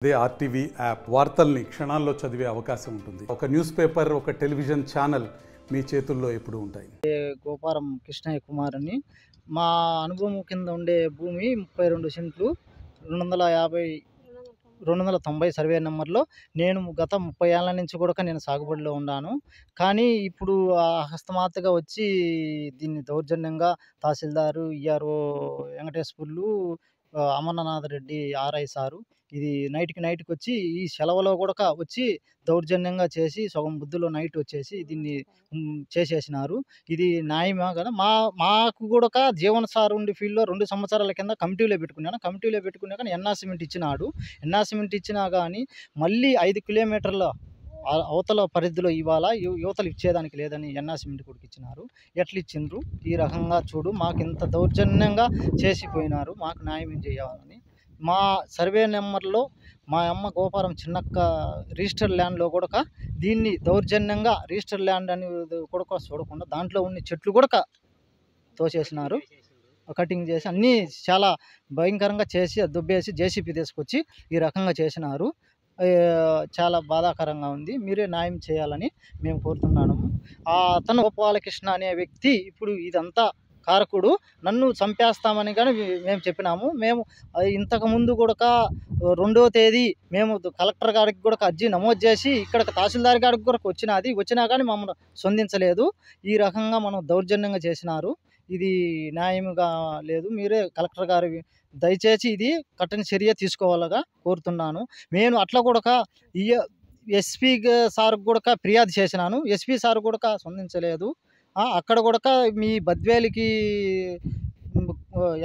అదే RTV app వార్తల్ని క్షణాల్లో చదివే అవకాశం ఉంటుంది. ఒక న్యూస్ పేపర్, ఒక టెలివిజన్ ఛానల్ మీ చేతుల్లో ఎప్పుడు ఉంటాయి. గోపారం కృష్ణయ్య కుమార్ అని మా అనుభవం కింద ఉండే భూమి 32 సెంట్లు 290 సర్వే నెంబర్లో నేను గత 30 ఏళ్ల నుంచి కూడా నేను సాగుబడిలో ఉన్నాను. కానీ ఇప్పుడు అకస్మాత్తుగా వచ్చి దీన్ని దౌర్జన్యంగా తహసీల్దారు, ERO Venkateswarlu, Amarnath Reddy RI sir ఇది నైట్కి వచ్చి ఈ సెలవులో కూడా వచ్చి దౌర్జన్యంగా చేసి సగం బుద్ధిలో నైట్ వచ్చేసి దీన్ని చేసేసినారు. ఇది న్యాయమా కదా? మాకు కూడా జీవన సార్ ఉండి ఫీల్డ్లో 2 సంవత్సరాల కింద కమిటీలో పెట్టుకున్నాక ఎన్ఆర్సిమెంట్ ఇచ్చినాడు. ఎన్ఆర్సిమెంట్ ఇచ్చినా కానీ మళ్ళీ 5 కిలోమీటర్ల అవతల పరిధిలో ఇవాళ యువతలు ఇచ్చేదానికి లేదని ఎన్ఆర్సిమెంట్ కూడా ఇచ్చినారు. ఎట్లా ఇచ్చిండ్రు? ఈ రకంగా చూడు, మాకు ఇంత దౌర్జన్యంగా చేసిపోయినారు. మాకు న్యాయం ఏం చేయాలని మా సర్వే నెంబర్లో మా అమ్మ గోపారం చిన్నక్క రిజిస్టర్ ల్యాండ్లో కూడా దీన్ని దౌర్జన్యంగా రిజిస్టర్ ల్యాండ్ అని కూడా చూడకుండా దాంట్లో ఉన్న చెట్లు కూడా తోసేసినారు. కటింగ్ చేసి అన్నీ చాలా భయంకరంగా చేసి దుబ్బేసి జేసీపీ తీసుకొచ్చి ఈ రకంగా చేసినారు. చాలా బాధాకరంగా ఉంది. మీరే న్యాయం చేయాలని మేము కోరుతున్నాము. అతను గోపాలకృష్ణ అనే వ్యక్తి ఇప్పుడు ఇదంతా కారకుడు. నన్ను చంపేస్తామని కానీ మేము చెప్పినాము. మేము ఇంతకుముందు కూడా 2వ తేదీ మేము కలెక్టర్ గారికి కూడా అర్జీ నమోదు చేసి ఇక్కడ తహసీల్దార్ గారికి కూడా వచ్చినా కానీ మమ్మల్ని స్పందించలేదు. ఈ రకంగా మనం దౌర్జన్యంగా చేసినారు. ఇది న్యాయంగా లేదు. మీరే కలెక్టర్ గారు దయచేసి ఇది కఠిన చర్య తీసుకోవాలగా కోరుతున్నాను. నేను అట్లా కూడా ఎస్పీ సార్ కూడా ఫిర్యాదు చేసినాను. ఎస్పీ సార్ కూడా స్పందించలేదు. అక్కడ కూడా మీ బద్వేలికి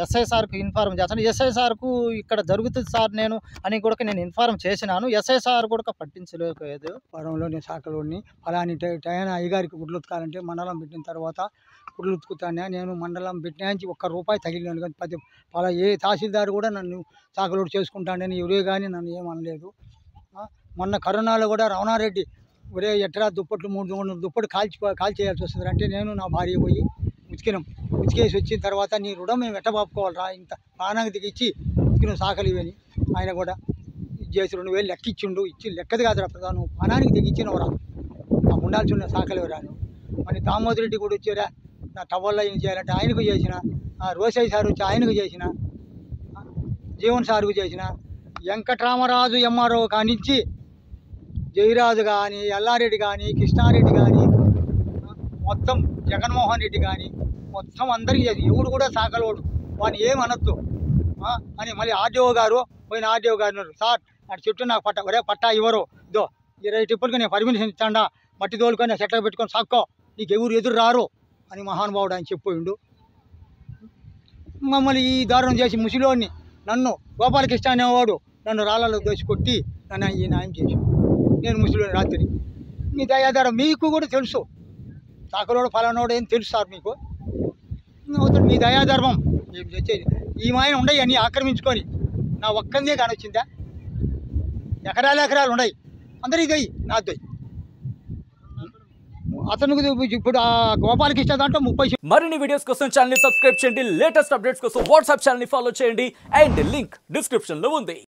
ఎస్ఐ సార్కు ఇన్ఫార్మ్ చేస్తాను. ఎస్ఐ సార్కు ఇక్కడ జరుగుతుంది సార్ నేను అని కూడా నేను ఇన్ఫార్మ్ చేసినాను. ఎస్ఐ సార్ కూడా పట్టించలేదు. పొలంలో నేను శాఖలోని అలాంటి టైం అయ్యగారికి గుడ్లు ఉతకాలంటే మండలం పెట్టిన తర్వాత గుడ్లు ఉతుకుతానే నేను మండలం పెట్టినాంచి ₹1 తగిలినాను. కానీ అలా ఏ తహసీల్దారు కూడా నన్ను శాఖలోడు చేసుకుంటానని ఎవరే కానీ నన్ను ఏమనలేదు. మొన్న కరోనాలో కూడా రమణారెడ్డి ఒరే ఎట్రా దుప్పట్లు 300 దుప్పట్లు కాల్ చేయాల్సి వస్తుంది అంటే నేను నా భార్య పోయి ఉతికేసి వచ్చిన తర్వాత నీ రుణం మేము ఎట్ట పాపుకోవాలరా, ఇంత ప్రాణానికి ఇచ్చి ఉతికిన శాఖలు ఇవని ఆయన కూడా చేసి 2000 లెక్కిచ్చిండు. లెక్కది కాదురా ప్రధానం, ప్రాణానికి తెగించినవరా, ఆ ఉండాల్సి ఉన్న శాఖలు రాను. మరి దామోదర్ రెడ్డి కూడా వచ్చారా నా టవల్లో ఏం చేయాలంటే ఆయనకు చేసిన, రోసయ్య సార్ వచ్చి ఆయనకు చేసిన, జీవన్ సార్కు చేసిన, వెంకటరామరాజు ఎంఆర్ఓ కానించి జయరాజు కానీ, ఎల్లారెడ్డి కానీ, కృష్ణారెడ్డి కానీ, మొత్తం జగన్మోహన్ రెడ్డి కానీ మొత్తం అందరికీ చేసి ఎవడు కూడా శాఖలోడు వాడిని ఏమనొద్దు అని మళ్ళీ ఆర్డీఓ గారు పోయిన ఆర్డీఓ గారు సార్ అటు చుట్టూ నాకు పట్టా ఇవ్వరు, ఇదో 20 టిప్పులకి నేను పర్మిషన్ ఇస్తాడా, మట్టి తోలుకొని చెట్లకు పెట్టుకొని సాక్కో, నీకు ఎవరు ఎదురు రారు అని మహానుభావుడు ఆయన చెప్పిపోయిండు. మమ్మల్ని ఈ దారుణం చేసి ముసిలోని నన్ను గోపాలకృష్ణ అనేవాడు నన్ను రాళ్ళలో దోసి కొట్టి నన్ను ఈ న్యాయం చేసి నేను ముసిలోని రాత్రి మీ దయాధారం మీకు కూడా తెలుసు, శాఖలోడు ఫలానోడు ఏం తెలుసు సార్ మీకు అవుతాడు. మీ దయాధర్మం ఏం చేసేది ఈ మాయన ఉండయి అన్నీ ఆక్రమించుకొని నా ఒక్కందే కానొచ్చిందా, ఎకరాలు ఉన్నాయి అందరికి దొయ్యి నా దొయ్యి. అతనికి ఇప్పుడు ఆ గోపాలకృష్ణ దాంట్లో 30. మరిన్ని వీడియోస్ కోసం ఛానల్ ని సబ్స్క్రైబ్ చేయండి. లేటెస్ట్ అప్డేట్స్ కోసం వాట్సాప్ ఛానల్ ని ఫాలో చేయండి. అండ్ లింక్ డిస్క్రిప్షన్ లో ఉంది.